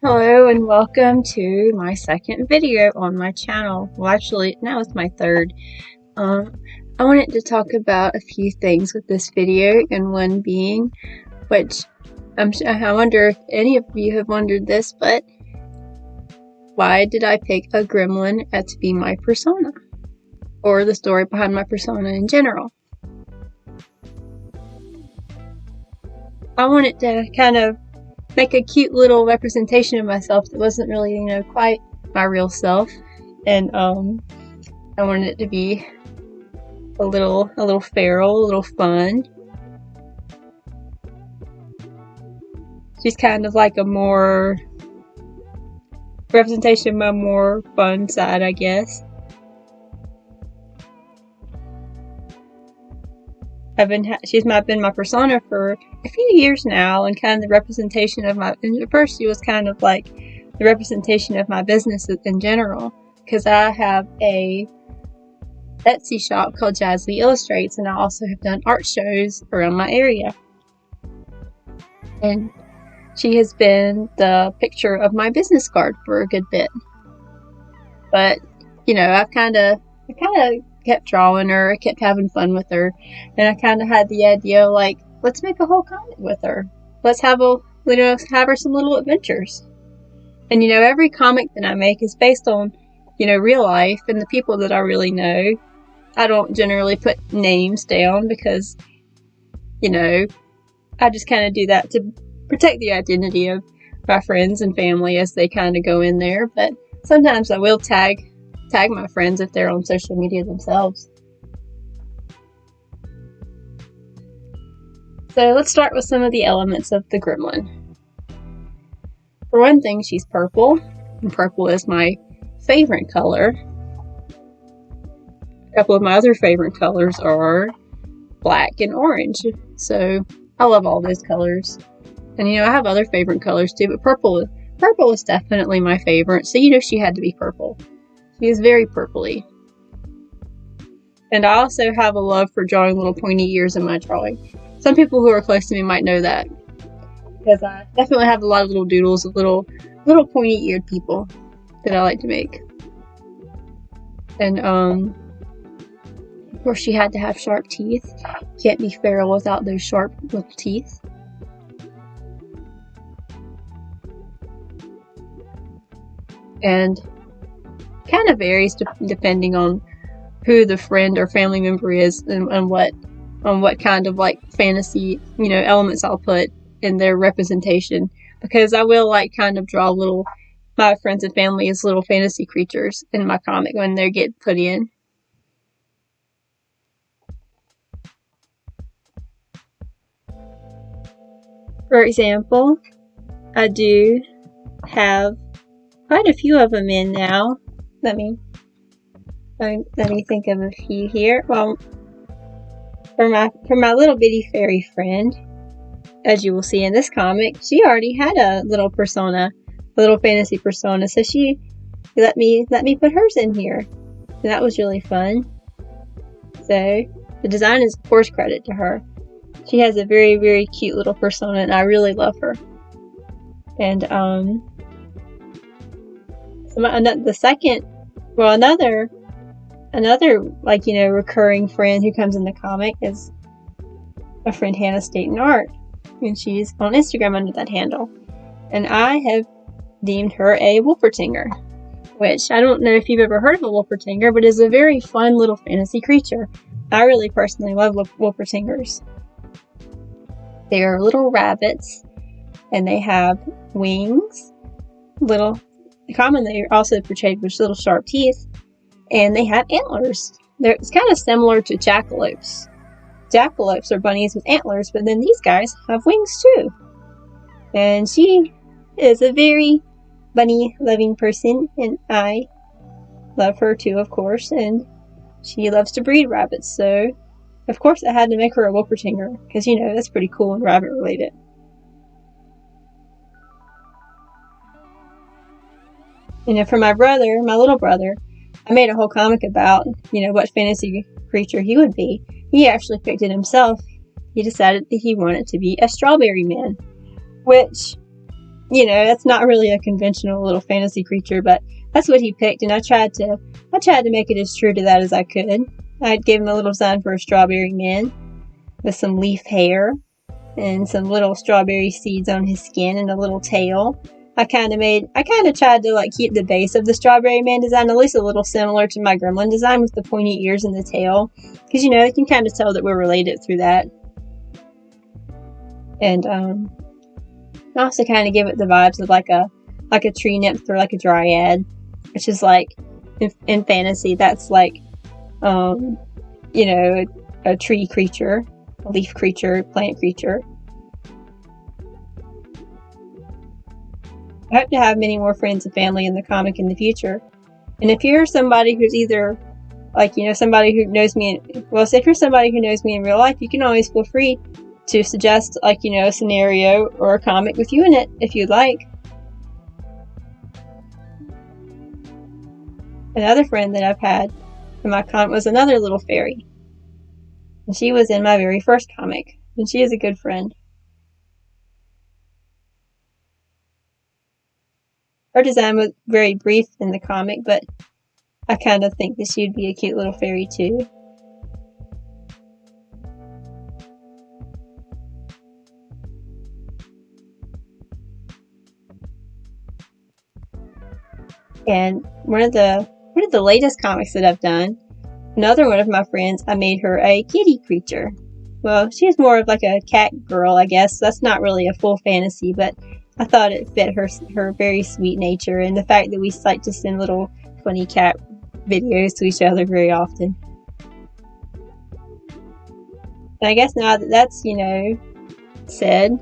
Hello and welcome to my second video on my channel. Well, actually, now it's my third. I wanted to talk about a few things with this video, and one being, which I wonder if any of you have wondered this, but why did I pick a gremlin to be my persona? Or the story behind my persona in general. I wanted to kind of make a cute little representation of myself that wasn't really, quite my real self. And I wanted it to be a little feral, a little fun. She's kind of like a more representation of my more fun side, I guess. She's been my persona for a few years now, and kind of the representation of at first she was kind of like the representation of my business in general, because I have a Etsy shop called Jazzly Illustrates, and I also have done art shows around my area. And she has been the picture of my business card for a good bit. But, I kind of kept drawing her, I kept having fun with her, and I kind of had the idea, like, let's make a whole comic with her. Let's have have her some little adventures. And, every comic that I make is based on, real life and the people that I really know. I don't generally put names down because, I just kind of do that to protect the identity of my friends and family as they kind of go in there. But sometimes I will tag my friends if they're on social media themselves. So let's start with some of the elements of the gremlin. For one thing, she's purple, and purple is my favorite color. A couple of my other favorite colors are black and orange, so I love all those colors. And I have other favorite colors too, but purple is definitely my favorite, so she had to be purple. She is very purpley. And I also have a love for drawing little pointy ears in my drawing. Some people who are close to me might know that, because I definitely have a lot of little doodles of little pointy-eared people that I like to make. And of course, she had to have sharp teeth. Can't be feral without those sharp little teeth. And kind of varies depending on who the friend or family member is, and what kind of like fantasy elements I'll put in their representation, because I will kind of draw my friends and family as little fantasy creatures in my comic when they get put in. For example, I do have quite a few of them in now. Let me think of a few here. Well, for my little bitty fairy friend, as you will see in this comic, she already had a little persona, a little fantasy persona, so she let me put hers in here, and that was really fun. So the design is, of course, credit to her. She has a very, very cute little persona, and I really love her. And another recurring friend who comes in the comic is my friend Hannah Staten Art, and she's on Instagram under that handle. And I have deemed her a Wolpertinger, which I don't know if you've ever heard of a Wolpertinger, but is a very fun little fantasy creature. I really personally love Wolpertingers. They are little rabbits, and they have wings, commonly also portrayed with little sharp teeth, and they have antlers. It's kind of similar to jackalopes. Jackalopes are bunnies with antlers, but then these guys have wings too. And she is a very bunny-loving person, and I love her too, of course, and she loves to breed rabbits, so of course I had to make her a Wolpertinger, because that's pretty cool and rabbit-related. For my little brother, I made a whole comic about, what fantasy creature he would be. He actually picked it himself. He decided that he wanted to be a strawberry man, which that's not really a conventional little fantasy creature, but that's what he picked, and I tried to make it as true to that as I could. I gave him a little design for a strawberry man with some leaf hair and some little strawberry seeds on his skin and a little tail. I kind of tried to like keep the base of the strawberry man design at least a little similar to my gremlin design with the pointy ears and the tail, because you can kind of tell that we're related through that. And I also kind of give it the vibes of like a tree nymph or like a dryad, which is like in fantasy that's like a tree creature, a leaf creature, plant creature. I hope to have many more friends and family in the comic in the future. And if you're somebody who's either like, somebody who knows me, if you're somebody who knows me in real life, you can always feel free to suggest like, a scenario or a comic with you in it if you'd like. Another friend that I've had in my comic was another little fairy. And she was in my very first comic. And she is a good friend. Her design was very brief in the comic, but I kind of think that she'd be a cute little fairy too. And one of the latest comics that I've done, another one of my friends, I made her a kitty creature. Well, she's more of like a cat girl, I guess. That's not really a full fantasy, but I thought it fit her very sweet nature and the fact that we like to send little funny cat videos to each other very often. And I guess now that that's, said,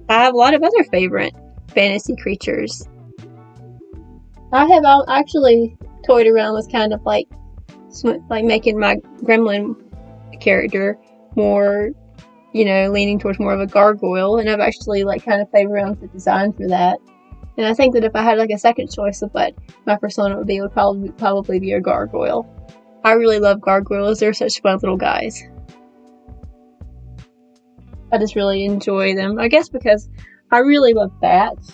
I have a lot of other favorite fantasy creatures. I have actually toyed around with kind of like making my gremlin character more, leaning towards more of a gargoyle, and I've actually kind of played around with the design for that. And I think that if I had a second choice of what my persona would be, it would probably be a gargoyle. I really love gargoyles. They're such fun little guys. I just really enjoy them. I guess because I really love bats.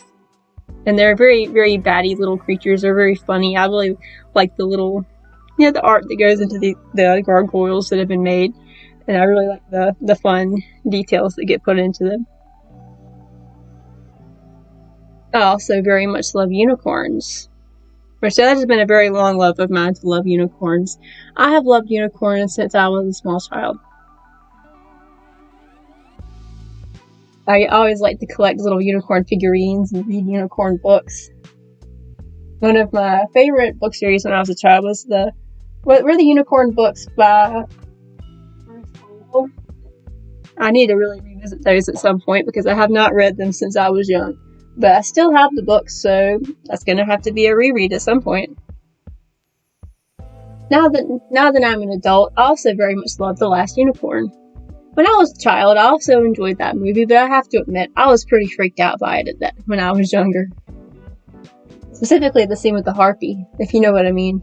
And they're very, very batty little creatures. They're very funny. I really like the little, the art that goes into the gargoyles that have been made. And I really like the fun details that get put into them. I also very much love unicorns. So that has been a very long love of mine to love unicorns. I have loved unicorns since I was a small child. I always like to collect little unicorn figurines and read unicorn books. One of my favorite book series when I was a child was were the unicorn books by Bruce Cole. I need to really revisit those at some point because I have not read them since I was young. But I still have the books, so that's going to have to be a reread at some point. Now that I'm an adult, I also very much love The Last Unicorn. When I was a child, I also enjoyed that movie, but I have to admit, I was pretty freaked out by it when I was younger. Specifically the scene with the harpy, if you know what I mean.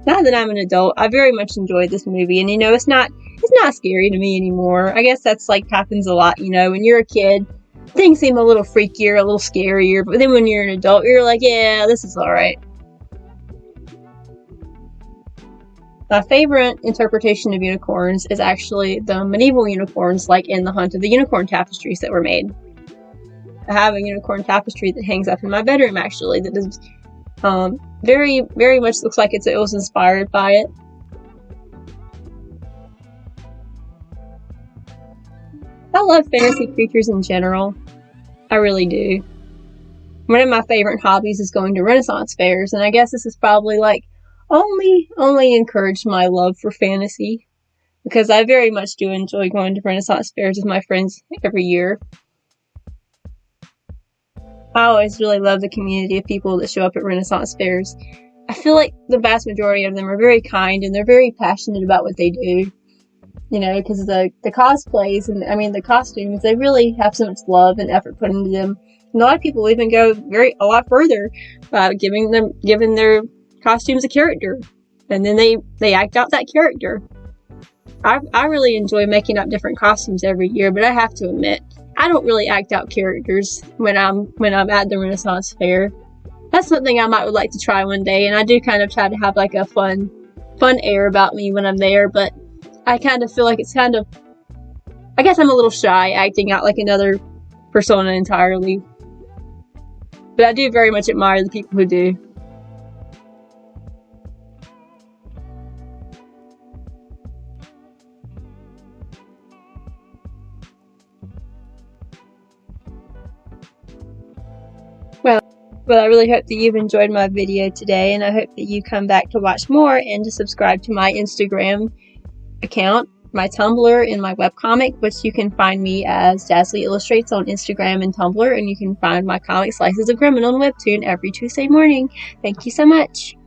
Now that I'm an adult, I very much enjoyed this movie, and it's not scary to me anymore. I guess that's happens a lot, when you're a kid, things seem a little freakier, a little scarier, but then when you're an adult, you're like, yeah, this is alright. My favorite interpretation of unicorns is actually the medieval unicorns, like in the Hunt of the Unicorn tapestries that were made. I have a unicorn tapestry that hangs up in my bedroom, actually, that is very, very much looks like it was inspired by it. I love fantasy creatures in general. I really do. One of my favorite hobbies is going to Renaissance fairs, and I guess this is probably only encouraged my love for fantasy, because I very much do enjoy going to Renaissance fairs with my friends every year. I always really love the community of people that show up at Renaissance fairs. I feel like the vast majority of them are very kind and they're very passionate about what they do. Because the cosplays and the costumes, they really have so much love and effort put into them. And a lot of people even go a lot further by giving their costumes a character, and then they act out that character. I really enjoy making up different costumes every year, but I have to admit, I don't really act out characters when I'm at the Renaissance Fair. That's something I would like to try one day, and I do kind of try to have like a fun air about me when I'm there, but I kind of feel like it's kind of, I guess I'm a little shy acting out like another persona entirely. But I do very much admire the people who do. Well, I really hope that you've enjoyed my video today, and I hope that you come back to watch more and to subscribe to my Instagram account, my Tumblr, and my webcomic, which you can find me as Dazzly Illustrates on Instagram and Tumblr, and you can find my comic Slices of Grimmon on Webtoon every Tuesday morning. Thank you so much.